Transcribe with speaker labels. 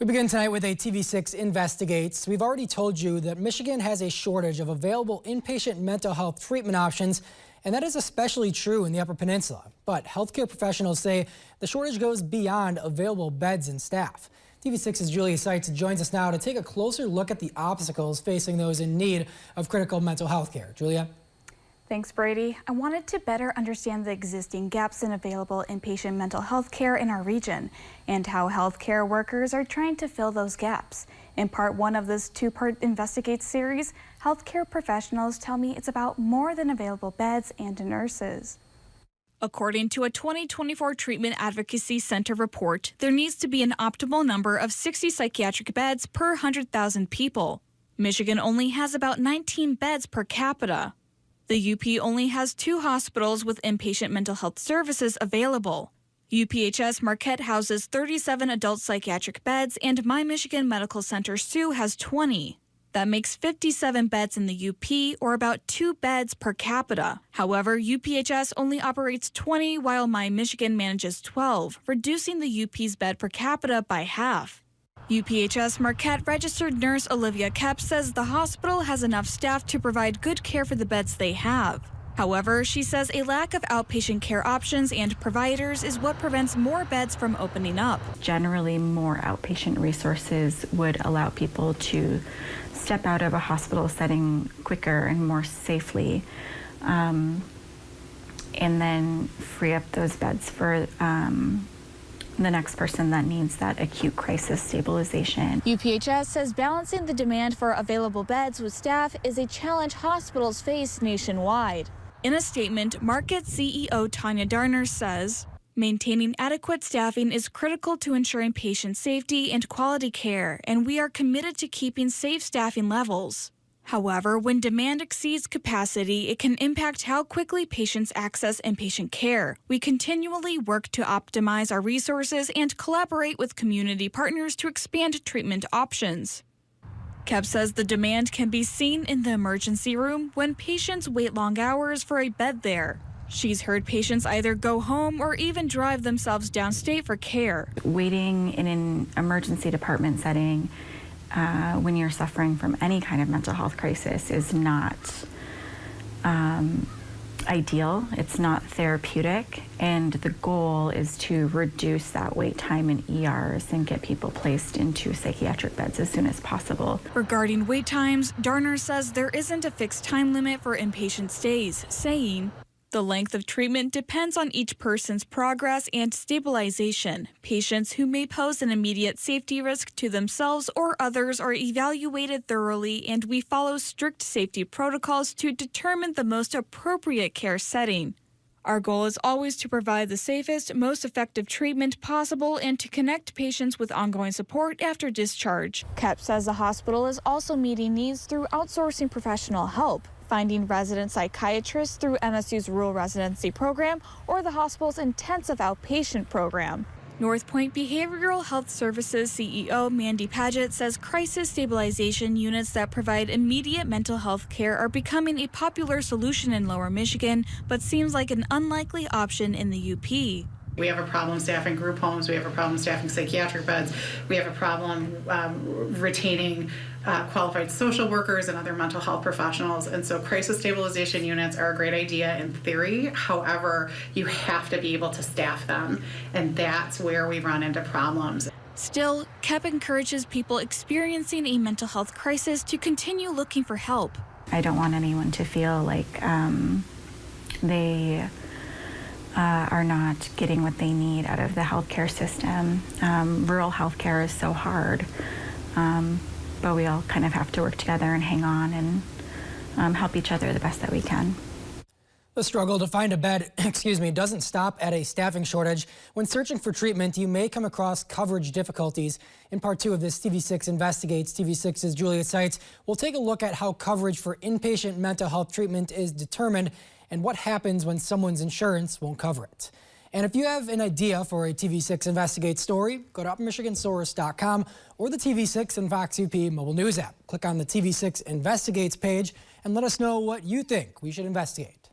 Speaker 1: We begin tonight with a TV6 Investigates. We've already told you that Michigan has a shortage of available inpatient mental health treatment options, and that is especially true in the Upper Peninsula. But healthcare professionals say the shortage goes beyond available beds and staff. TV6's Julia Seitz joins us now to take a closer look at the obstacles facing those in need of critical mental health care. Julia?
Speaker 2: Thanks, Brady. I wanted to better understand the existing gaps in available inpatient mental health care in our region and how healthcare workers are trying to fill those gaps. In part one of this two-part Investigate series, healthcare professionals tell me it's about more than available beds and nurses. According to a 2024 Treatment Advocacy Center report, there needs to be an optimal number of 60 psychiatric beds per 100,000 people. Michigan only has about 19 beds per capita. The UP only has 2 hospitals with inpatient mental health services available. UPHS Marquette houses 37 adult psychiatric beds, and My Michigan Medical Center Sioux has 20. That makes 57 beds in the UP, or about 2 beds per capita. However, UPHS only operates 20, while My Michigan manages 12, reducing the UP's bed per capita by half. UPHS Marquette registered nurse Olivia Kep says the hospital has enough staff to provide good care for the beds they have. However, she says a lack of outpatient care options and providers is what prevents more beds from opening up.
Speaker 3: Generally, more outpatient resources would allow people to step out of a hospital setting quicker and more safely, and then free up those beds for the next person that needs that acute crisis stabilization.
Speaker 2: UPHS says balancing the demand for available beds with staff is a challenge hospitals face nationwide. In a statement, Marquette CEO Tanya Darner says, maintaining adequate staffing is critical to ensuring patient safety and quality care, and we are committed to keeping safe staffing levels. However, when demand exceeds capacity, it can impact how quickly patients access inpatient care. We continually work to optimize our resources and collaborate with community partners to expand treatment options. Kep says the demand can be seen in the emergency room when patients wait long hours for a bed there. She's heard patients either go home or even drive themselves downstate for care.
Speaker 3: Waiting in an emergency department setting when you're suffering from any kind of mental health crisis is not ideal. It's not therapeutic, and the goal is to reduce that wait time in ERs and get people placed into psychiatric beds as soon as possible.
Speaker 2: Regarding wait times, Darner says there isn't a fixed time limit for inpatient stays, saying, the length of treatment depends on each person's progress and stabilization. Patients who may pose an immediate safety risk to themselves or others are evaluated thoroughly, and we follow strict safety protocols to determine the most appropriate care setting. Our goal is always to provide the safest, most effective treatment possible and to connect patients with ongoing support after discharge. Kep says the hospital is also meeting needs through outsourcing professional help, finding resident psychiatrists through MSU's rural residency program or the hospital's intensive outpatient program. North Point Behavioral Health Services CEO Mandy Paget says crisis stabilization units that provide immediate mental health care are becoming a popular solution in Lower Michigan, but seems like an unlikely option in the UP.
Speaker 4: We have a problem staffing group homes. We have a problem staffing psychiatric beds. We have a problem retaining qualified social workers and other mental health professionals. And so crisis stabilization units are a great idea in theory. However, you have to be able to staff them. And that's where we run into problems.
Speaker 2: Still, Kep encourages people experiencing a mental health crisis to continue looking for help.
Speaker 3: I don't want anyone to feel like they are not getting what they need out of the healthcare system. Rural healthcare is so hard, but we all kind of have to work together and hang on and help each other the best that we can.
Speaker 1: The struggle to find a bed, doesn't stop at a staffing shortage. When searching for treatment, you may come across coverage difficulties. In part 2 of this TV6 Investigates, TV6's Julia Seitz will take a look at how coverage for inpatient mental health treatment is determined and what happens when someone's insurance won't cover it. And if you have an idea for a TV6 Investigate story, go to upmichigansource.com or the TV6 and Fox UP mobile news app. Click on the TV6 Investigates page and let us know what you think we should investigate.